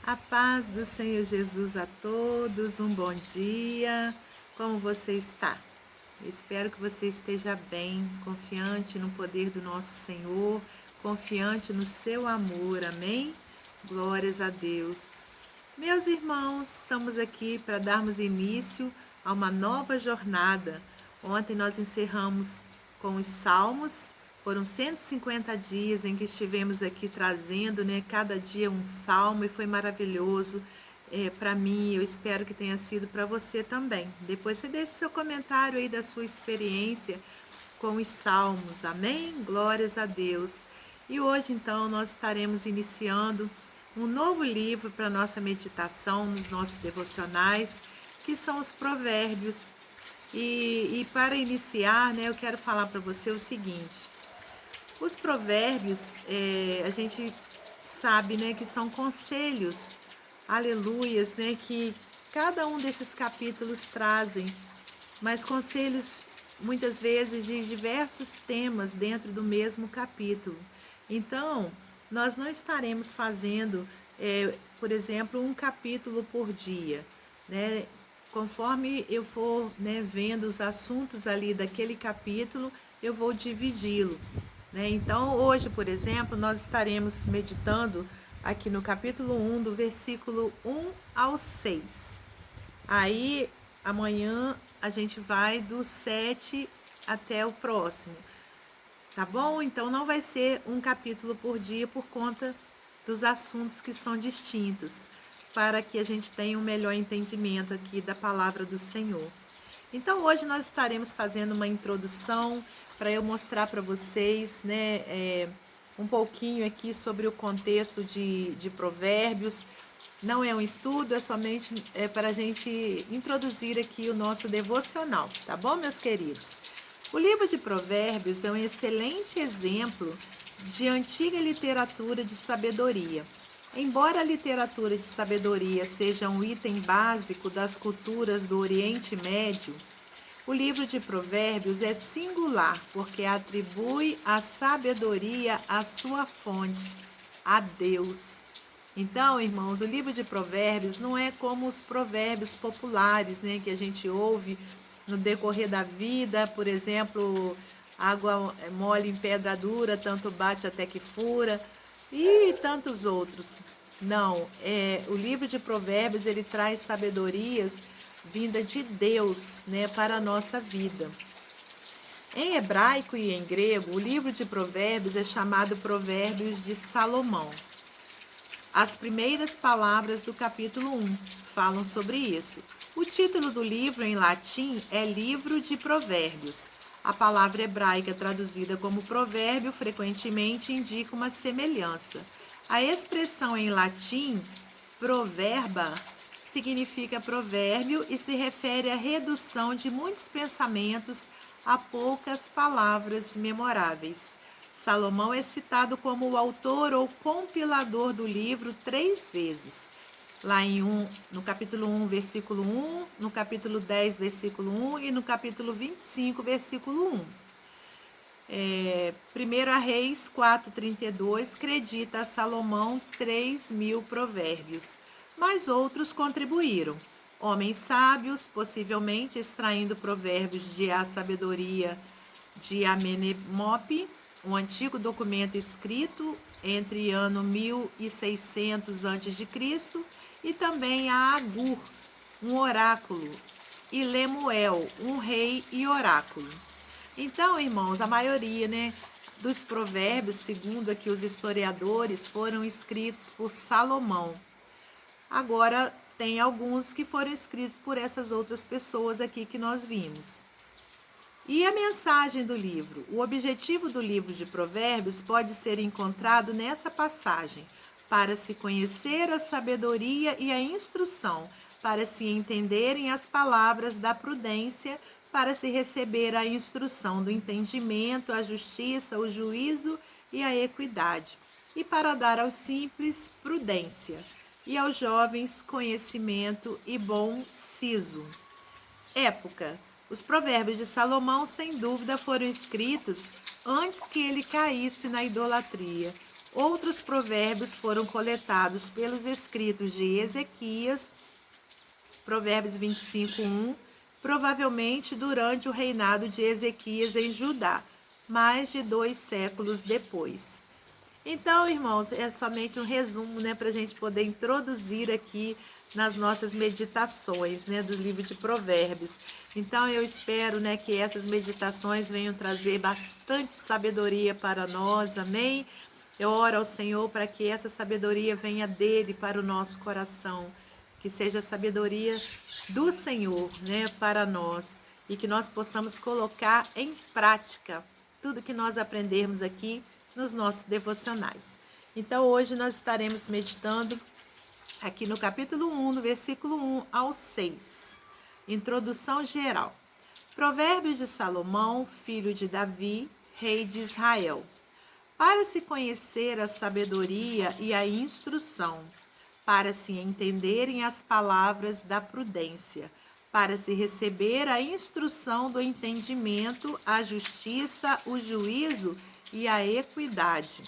A paz do Senhor Jesus a todos, um bom dia. Como você está? Eu espero que você esteja bem, confiante no poder do nosso Senhor, confiante no seu amor, amém? Glórias a Deus. Meus irmãos, estamos aqui para darmos início a uma nova jornada. Ontem nós encerramos com os Salmos. Foram 150 dias em que estivemos aqui trazendo, cada dia um salmo, e foi maravilhoso para mim. Eu espero que tenha sido para você também. Depois você deixa seu comentário aí da sua experiência com os salmos, amém? Glórias a Deus. E hoje, então, nós estaremos iniciando um novo livro para nossa meditação nos nossos devocionais, que são os Provérbios. E para iniciar, eu quero falar para você o seguinte: os provérbios, a gente sabe, que são conselhos, aleluias, que cada um desses capítulos trazem, mas conselhos muitas vezes de diversos temas dentro do mesmo capítulo. Então, nós não estaremos fazendo, por exemplo, um capítulo por dia, né? Conforme eu for, vendo os assuntos ali daquele capítulo, eu vou dividi-lo. Então, hoje, por exemplo, nós estaremos meditando aqui no capítulo 1, do versículo 1 ao 6. Aí, amanhã, a gente vai do 7 até o próximo, tá bom? Então, não vai ser um capítulo por dia por conta dos assuntos que são distintos, para que a gente tenha um melhor entendimento aqui da palavra do Senhor. Então, hoje nós estaremos fazendo uma introdução para eu mostrar para vocês, um pouquinho aqui sobre o contexto de Provérbios. Não é um estudo, é somente para a gente introduzir aqui o nosso devocional, tá bom, meus queridos? O livro de Provérbios é um excelente exemplo de antiga literatura de sabedoria. Embora a literatura de sabedoria seja um item básico das culturas do Oriente Médio, o livro de Provérbios é singular porque atribui a sabedoria à sua fonte, a Deus. Então, irmãos, o livro de Provérbios não é como os provérbios populares, que a gente ouve no decorrer da vida. Por exemplo, água mole em pedra dura, tanto bate até que fura, e tantos outros. Não, o livro de Provérbios, ele traz sabedorias vinda de Deus, para a nossa vida. Em hebraico e em grego, o livro de Provérbios é chamado Provérbios de Salomão. As primeiras palavras do capítulo 1 falam sobre isso. O título do livro em latim é Livro de Provérbios. A palavra hebraica traduzida como provérbio frequentemente indica uma semelhança. A expressão em latim, proverba, significa provérbio e se refere à redução de muitos pensamentos a poucas palavras memoráveis. Salomão é citado como o autor ou compilador do livro 3 vezes. Lá no capítulo 1, versículo 1, no capítulo 10, versículo 1 e no capítulo 25, versículo 1. 1 Reis 4,32 acredita a Salomão 3.000 provérbios, mas outros contribuíram. Homens sábios, possivelmente extraindo provérbios de A Sabedoria de Amenemope, um antigo documento escrito entre ano 1600 a.C., e também a Agur, um oráculo, e Lemuel, um rei e oráculo. Então, irmãos, a maioria, dos provérbios, segundo aqui os historiadores, foram escritos por Salomão. Agora, tem alguns que foram escritos por essas outras pessoas aqui que nós vimos. E a mensagem do livro? O objetivo do livro de Provérbios pode ser encontrado nessa passagem: para se conhecer a sabedoria e a instrução, para se entenderem as palavras da prudência, para se receber a instrução do entendimento, a justiça, o juízo e a equidade, e para dar aos simples prudência, e aos jovens conhecimento e bom siso. Época. Os provérbios de Salomão, sem dúvida, foram escritos antes que ele caísse na idolatria. Outros provérbios foram coletados pelos escritos de Ezequias, Provérbios 25:1, provavelmente durante o reinado de Ezequias em Judá, mais de 2 séculos depois. Então, irmãos, é somente um resumo, né, para a gente poder introduzir aqui nas nossas meditações, né, do livro de Provérbios. Então, eu espero, né, que essas meditações venham trazer bastante sabedoria para nós, amém? Eu oro ao Senhor para que essa sabedoria venha dele para o nosso coração, que seja a sabedoria do Senhor, né, para nós, e que nós possamos colocar em prática tudo que nós aprendermos aqui nos nossos devocionais. Então, hoje nós estaremos meditando aqui no capítulo 1, no versículo 1 ao 6. Introdução geral. Provérbios de Salomão, filho de Davi, rei de Israel. Para se conhecer a sabedoria e a instrução, para se entenderem as palavras da prudência, para se receber a instrução do entendimento, a justiça, o juízo e a equidade,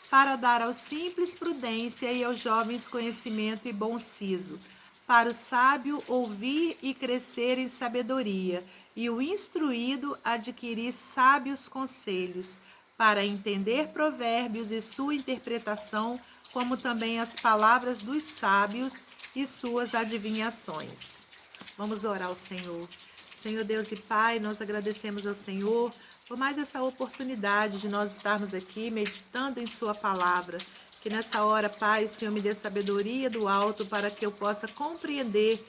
para dar aos simples prudência e aos jovens conhecimento e bom siso, para o sábio ouvir e crescer em sabedoria, e o instruído adquirir sábios conselhos, para entender provérbios e sua interpretação, como também as palavras dos sábios e suas adivinhações. Vamos orar ao Senhor. Senhor Deus e Pai, nós agradecemos ao Senhor por mais essa oportunidade de nós estarmos aqui meditando em sua palavra. Que nessa hora, Pai, o Senhor me dê sabedoria do alto para que eu possa compreender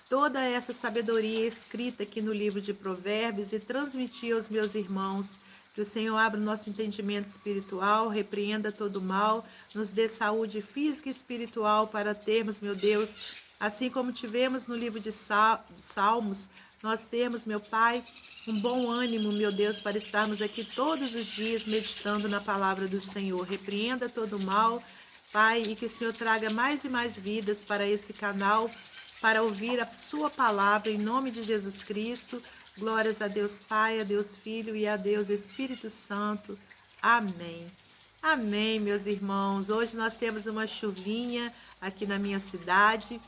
toda essa sabedoria escrita aqui no livro de Provérbios e transmitir aos meus irmãos. Que o Senhor abra o nosso entendimento espiritual, repreenda todo o mal, nos dê saúde física e espiritual para termos, meu Deus, assim como tivemos no livro de Salmos, nós temos, meu Pai, um bom ânimo, meu Deus, para estarmos aqui todos os dias meditando na palavra do Senhor. Repreenda todo o mal, Pai, e que o Senhor traga mais e mais vidas para esse canal, para ouvir a sua palavra, em nome de Jesus Cristo. Glórias a Deus Pai, a Deus Filho e a Deus Espírito Santo. Amém. Amém, meus irmãos. Hoje nós temos uma chuvinha aqui na minha cidade.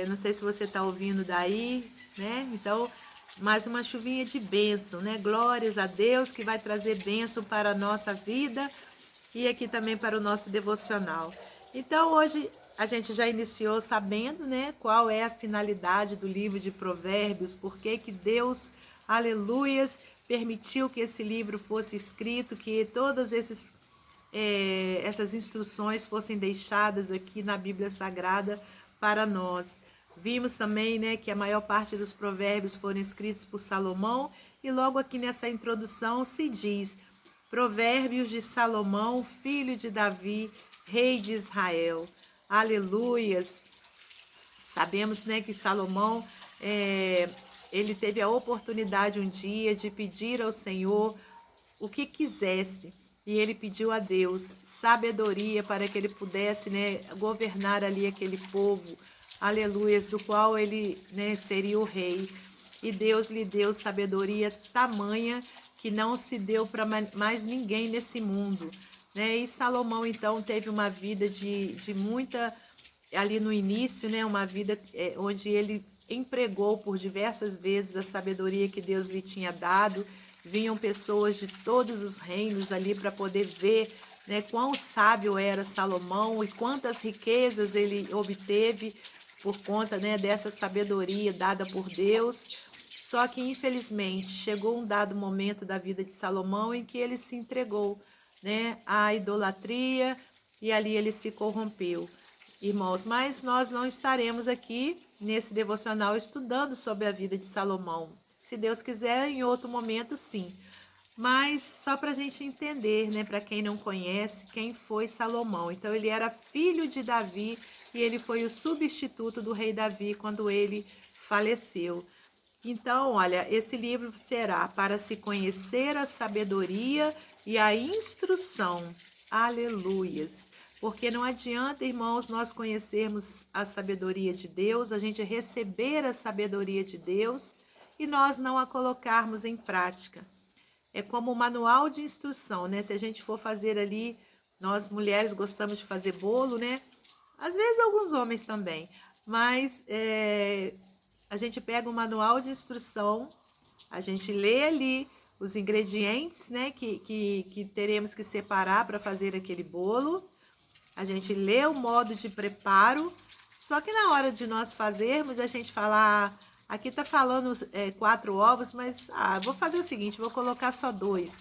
Não sei se você está ouvindo daí, né? Então, mais uma chuvinha de bênção, né? Glórias a Deus, que vai trazer bênção para a nossa vida e aqui também para o nosso devocional. Então, hoje a gente já iniciou sabendo, né, qual é a finalidade do livro de Provérbios, por que Deus, aleluias, permitiu que esse livro fosse escrito, que todas essas instruções fossem deixadas aqui na Bíblia Sagrada para nós. Vimos também, né, que a maior parte dos provérbios foram escritos por Salomão, e logo aqui nessa introdução se diz: Provérbios de Salomão, filho de Davi, rei de Israel. Aleluias! Sabemos, né, que Salomão, ele teve a oportunidade um dia de pedir ao Senhor o que quisesse. E ele pediu a Deus sabedoria para que ele pudesse, né, governar ali aquele povo, aleluias, do qual ele, né, seria o rei. E Deus lhe deu sabedoria tamanha que não se deu para mais ninguém nesse mundo, né? E Salomão, então, teve uma vida de muita, ali no início, né, uma vida onde ele empregou por diversas vezes a sabedoria que Deus lhe tinha dado. Vinham pessoas de todos os reinos ali para poder ver, né, quão sábio era Salomão e quantas riquezas ele obteve por conta, né, dessa sabedoria dada por Deus. Só que, infelizmente, chegou um dado momento da vida de Salomão em que ele se entregou, né, à idolatria, e ali ele se corrompeu. Irmãos, mas nós não estaremos aqui nesse devocional estudando sobre a vida de Salomão. Se Deus quiser, em outro momento, sim. Mas só para a gente entender, né, para quem não conhece, quem foi Salomão. Então, ele era filho de Davi e ele foi o substituto do rei Davi quando ele faleceu. Então, olha, esse livro será para se conhecer a sabedoria e a instrução. Aleluias! Porque não adianta, irmãos, nós conhecermos a sabedoria de Deus, a gente receber a sabedoria de Deus e nós não a colocarmos em prática. é como um manual de instrução, né? Se a gente for fazer ali, nós mulheres gostamos de fazer bolo, né? Às vezes alguns homens também, mas a gente pega um manual de instrução, a gente lê ali os ingredientes, né, que teremos que separar para fazer aquele bolo, a gente lê o modo de preparo, só que na hora de nós fazermos, a gente fala, aqui tá falando 4 ovos, mas vou fazer o seguinte, vou colocar só 2.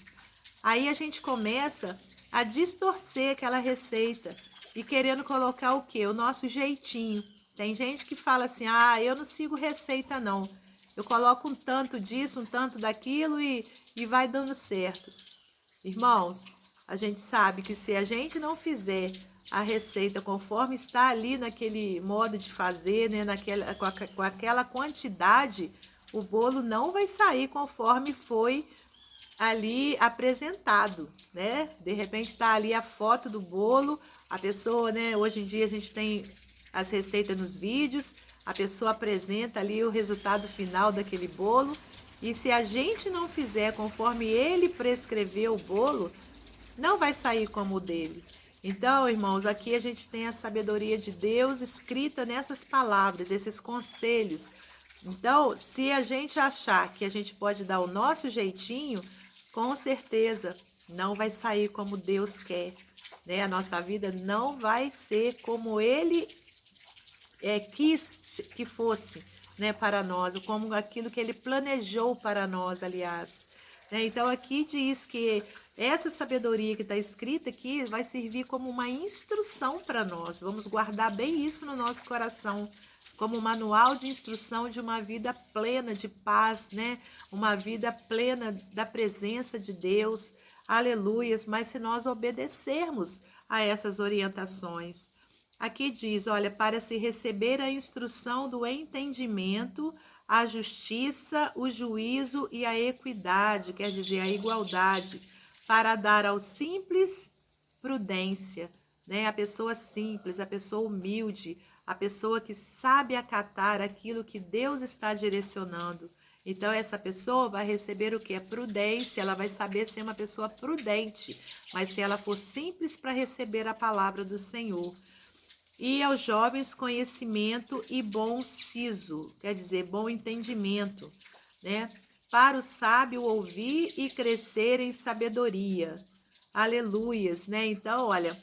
Aí a gente começa a distorcer aquela receita e querendo colocar o quê? O nosso jeitinho. Tem gente que fala assim, eu não sigo receita não. Eu coloco um tanto disso, um tanto daquilo e vai dando certo. Irmãos, a gente sabe que se a gente não fizer a receita conforme está ali naquele modo de fazer, né, com aquela quantidade, o bolo não vai sair conforme foi ali apresentado, né? De repente está ali a foto do bolo, a pessoa, né? Hoje em dia a gente tem as receitas nos vídeos, a pessoa apresenta ali o resultado final daquele bolo, e se a gente não fizer conforme ele prescreveu o bolo, não vai sair como o dele. Então, irmãos, aqui a gente tem a sabedoria de Deus escrita nessas palavras, esses conselhos. Então, se a gente achar que a gente pode dar o nosso jeitinho, com certeza não vai sair como Deus quer, né? A nossa vida não vai ser como Ele quis que fosse, né, para nós, como aquilo que Ele planejou para nós, aliás. Né? Então, aqui diz que essa sabedoria que está escrita aqui vai servir como uma instrução para nós. Vamos guardar bem isso no nosso coração, como um manual de instrução de uma vida plena de paz, né? Uma vida plena da presença de Deus. Aleluias! Mas se nós obedecermos a essas orientações. Aqui diz, olha, para se receber a instrução do entendimento, a justiça, o juízo e a equidade, quer dizer, a igualdade, para dar ao simples prudência, né? A pessoa simples, a pessoa humilde, a pessoa que sabe acatar aquilo que Deus está direcionando. Então, essa pessoa vai receber o que? É prudência, ela vai saber ser uma pessoa prudente, mas se ela for simples para receber a palavra do Senhor. E aos jovens, conhecimento e bom siso, quer dizer, bom entendimento, né? Para o sábio ouvir e crescer em sabedoria. Aleluias, né? Então, olha,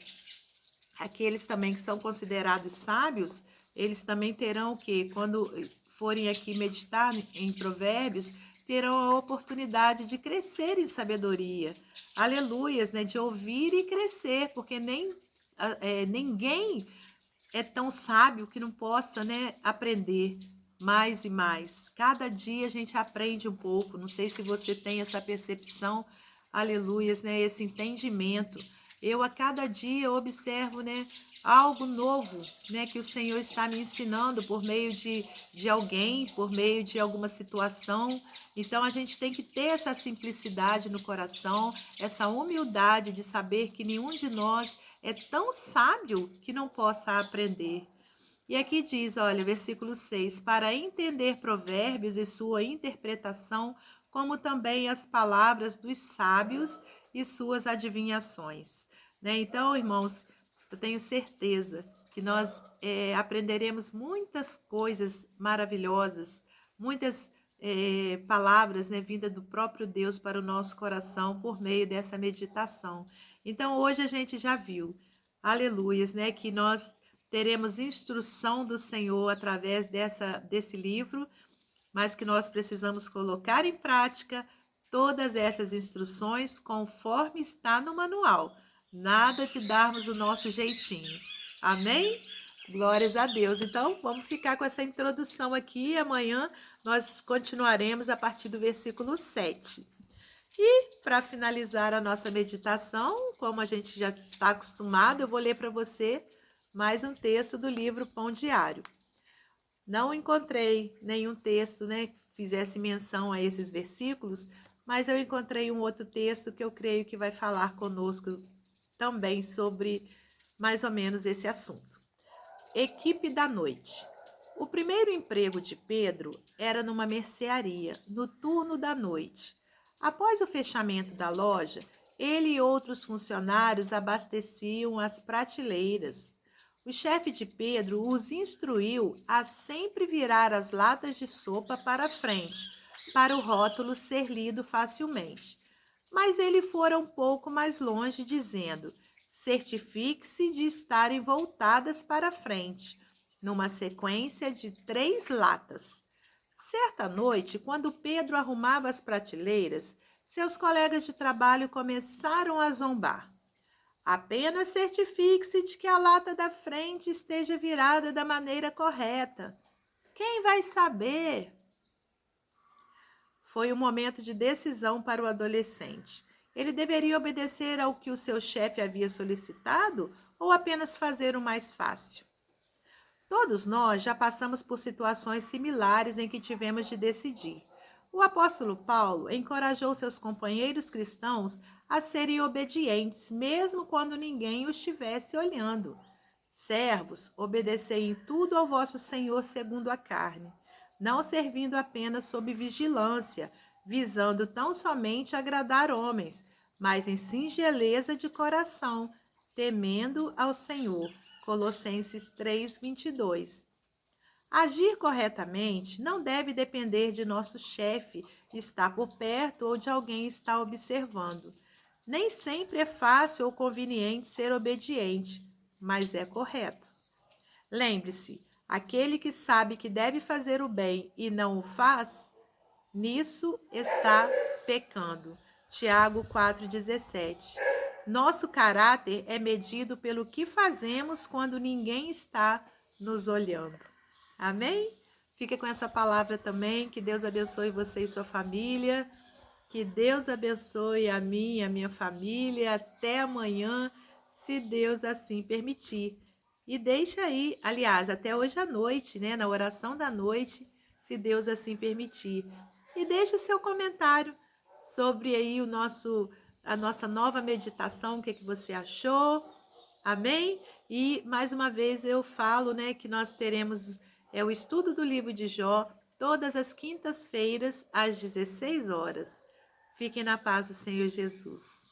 aqueles também que são considerados sábios, eles também terão o quê? Quando forem aqui meditar em Provérbios, terão a oportunidade de crescer em sabedoria. Aleluias, né? De ouvir e crescer, porque ninguém é tão sábio que não possa, né, aprender mais e mais. Cada dia a gente aprende um pouco. Não sei se você tem essa percepção, aleluias, né, esse entendimento. Eu a cada dia observo, né, algo novo, né, que o Senhor está me ensinando por meio de alguém, por meio de alguma situação. Então a gente tem que ter essa simplicidade no coração, essa humildade de saber que nenhum de nós é tão sábio que não possa aprender. E aqui diz, olha, versículo 6, para entender provérbios e sua interpretação, como também as palavras dos sábios e suas adivinhações. Né? Então, irmãos, eu tenho certeza que nós aprenderemos muitas coisas maravilhosas, muitas palavras, né, vindas do próprio Deus para o nosso coração por meio dessa meditação. Então, hoje a gente já viu, aleluias, né, que nós teremos instrução do Senhor através desse livro, mas que nós precisamos colocar em prática todas essas instruções conforme está no manual. Nada de darmos o nosso jeitinho. Amém? Glórias a Deus. Então, vamos ficar com essa introdução aqui. Amanhã nós continuaremos a partir do versículo 7. E, para finalizar a nossa meditação, como a gente já está acostumado, eu vou ler para você mais um texto do livro Pão Diário. Não encontrei nenhum texto, né, que fizesse menção a esses versículos, mas eu encontrei um outro texto que eu creio que vai falar conosco também sobre mais ou menos esse assunto. Equipe da noite. O primeiro emprego de Pedro era numa mercearia, no turno da noite. Após o fechamento da loja, ele e outros funcionários abasteciam as prateleiras. O chefe de Pedro os instruiu a sempre virar as latas de sopa para frente, para o rótulo ser lido facilmente. Mas ele fora um pouco mais longe, dizendo: certifique-se de estarem voltadas para frente, numa sequência de 3 latas. Certa noite, quando Pedro arrumava as prateleiras, seus colegas de trabalho começaram a zombar. Apenas certifique-se de que a lata da frente esteja virada da maneira correta. Quem vai saber? Foi um momento de decisão para o adolescente. Ele deveria obedecer ao que o seu chefe havia solicitado ou apenas fazer o mais fácil? Todos nós já passamos por situações similares em que tivemos de decidir. O apóstolo Paulo encorajou seus companheiros cristãos a serem obedientes, mesmo quando ninguém os estivesse olhando. Servos, obedecei em tudo ao vosso Senhor segundo a carne, não servindo apenas sob vigilância, visando tão somente agradar homens, mas em singeleza de coração, temendo ao Senhor. Colossenses 3:22. Agir corretamente não deve depender de nosso chefe estar por perto ou de alguém estar observando. Nem sempre é fácil ou conveniente ser obediente, mas é correto. Lembre-se, aquele que sabe que deve fazer o bem e não o faz, nisso está pecando. Tiago 4,17. Nosso caráter é medido pelo que fazemos quando ninguém está nos olhando. Amém? Fica com essa palavra também. Que Deus abençoe você e sua família. Que Deus abençoe a mim e a minha família. Até amanhã, se Deus assim permitir. E deixa aí, aliás, até hoje à noite, né, na oração da noite, se Deus assim permitir. E deixa o seu comentário sobre aí a nossa nova meditação, o que você achou. Amém? E mais uma vez eu falo, né, que nós teremos o estudo do livro de Jó todas as quintas-feiras às 16 horas. Fiquem na paz do Senhor Jesus.